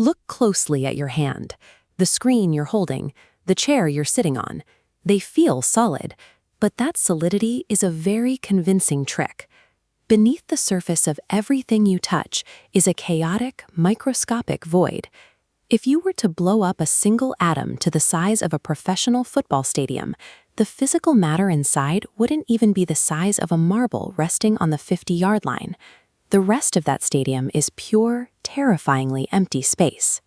Look closely at your hand, the screen you're holding, the chair you're sitting on. They feel solid, but that solidity is a very convincing trick. Beneath the surface of everything you touch is a chaotic, microscopic void. If you were to blow up a single atom to the size of a professional football stadium, the physical matter inside wouldn't even be the size of a marble resting on the 50-yard line. The rest of that stadium is pure, terrifyingly empty space.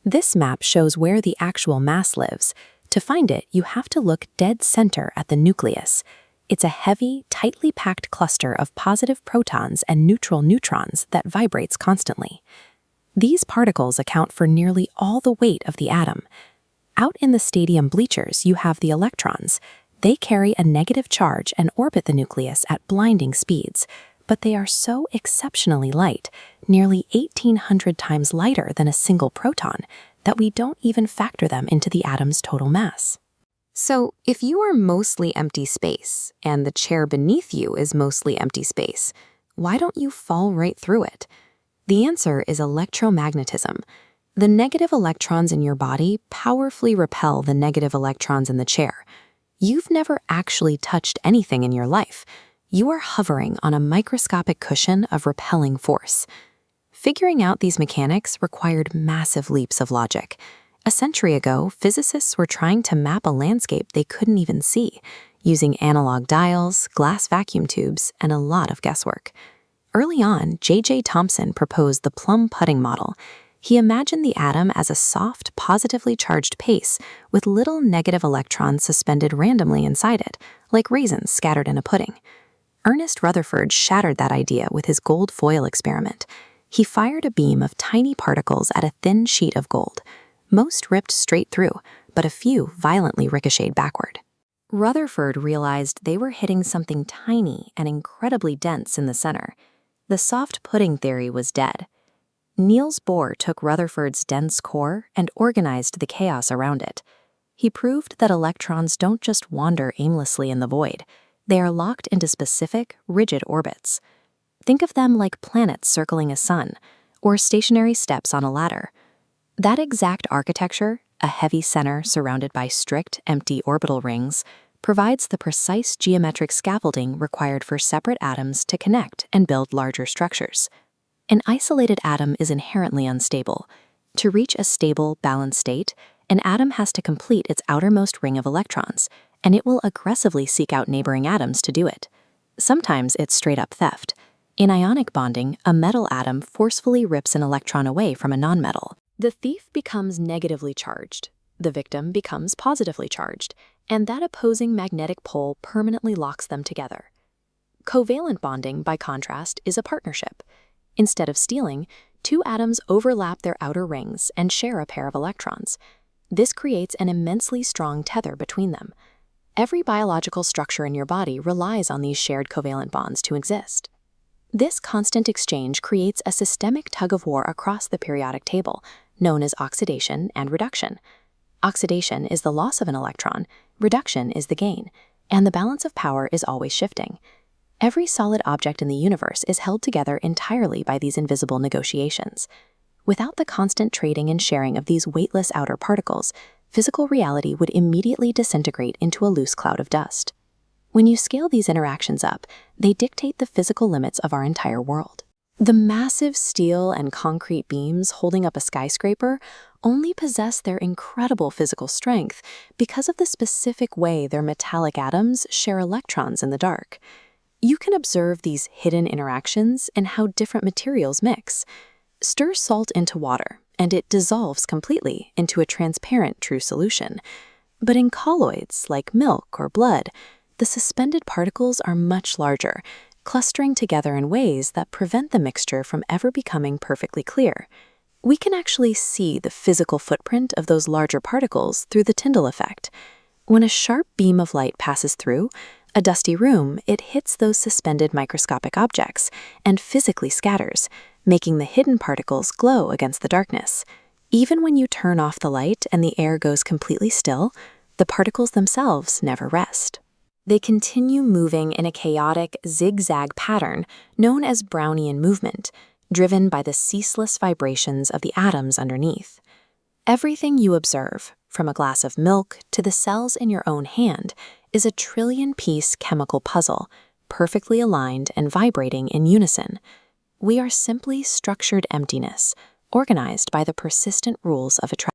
This map shows where the actual mass lives. To find it, you have to look dead center at the nucleus. It's a heavy, tightly packed cluster of positive protons and neutral neutrons that vibrates constantly. These particles account for nearly all the weight of the atom. Out in the stadium bleachers, you have the electrons. They carry a negative charge and orbit the nucleus at blinding speeds, but they are so exceptionally light, nearly 1,800 times lighter than a single proton, that we don't even factor them into the atom's total mass. So, if you are mostly empty space, and the chair beneath you is mostly empty space, why don't you fall right through it? The answer is electromagnetism. The negative electrons in your body powerfully repel the negative electrons in the chair. You've never actually touched anything in your life. You are hovering on a microscopic cushion of repelling force. Figuring out these mechanics required massive leaps of logic. A century ago, physicists were trying to map a landscape they couldn't even see, using analog dials, glass vacuum tubes, and a lot of guesswork. Early on, J.J. Thomson proposed the Plum Pudding model. He imagined the atom as a soft, positively charged paste with little negative electrons suspended randomly inside it, like raisins scattered in a pudding. Ernest Rutherford shattered that idea with his gold foil experiment. He fired a beam of tiny particles at a thin sheet of gold. Most ripped straight through, but a few violently ricocheted backward. Rutherford realized they were hitting something tiny and incredibly dense in the center. The soft pudding theory was dead. Niels Bohr took Rutherford's dense core and organized the chaos around it. He proved that electrons don't just wander aimlessly in the void. They are locked into specific, rigid orbits. Think of them like planets circling a sun, or stationary steps on a ladder. That exact architecture, a heavy center surrounded by strict, empty orbital rings, provides the precise geometric scaffolding required for separate atoms to connect and build larger structures. An isolated atom is inherently unstable. To reach a stable, balanced state, an atom has to complete its outermost ring of electrons, and it will aggressively seek out neighboring atoms to do it. Sometimes it's straight-up theft. In ionic bonding, a metal atom forcefully rips an electron away from a nonmetal. The thief becomes negatively charged. The victim becomes positively charged, and that opposing magnetic pole permanently locks them together. Covalent bonding, by contrast, is a partnership. Instead of stealing, two atoms overlap their outer rings and share a pair of electrons. This creates an immensely strong tether between them. Every biological structure in your body relies on these shared covalent bonds to exist. This constant exchange creates a systemic tug-of-war across the periodic table, known as oxidation and reduction. Oxidation is the loss of an electron, reduction is the gain, and the balance of power is always shifting. Every solid object in the universe is held together entirely by these invisible negotiations. Without the constant trading and sharing of these weightless outer particles, physical reality would immediately disintegrate into a loose cloud of dust. When you scale these interactions up, they dictate the physical limits of our entire world. The massive steel and concrete beams holding up a skyscraper only possess their incredible physical strength because of the specific way their metallic atoms share electrons in the dark. You can observe these hidden interactions and how different materials mix. Stir salt into water, and it dissolves completely into a transparent true solution. But in colloids, like milk or blood, the suspended particles are much larger, clustering together in ways that prevent the mixture from ever becoming perfectly clear. We can actually see the physical footprint of those larger particles through the Tyndall effect. When a sharp beam of light passes through a dusty room, it hits those suspended microscopic objects and physically scatters, making the hidden particles glow against the darkness. Even when you turn off the light and the air goes completely still, the particles themselves never rest. They continue moving in a chaotic, zigzag pattern known as Brownian movement, driven by the ceaseless vibrations of the atoms underneath. Everything you observe, from a glass of milk to the cells in your own hand, is a trillion-piece chemical puzzle, perfectly aligned and vibrating in unison. We are simply structured emptiness, organized by the persistent rules of attraction.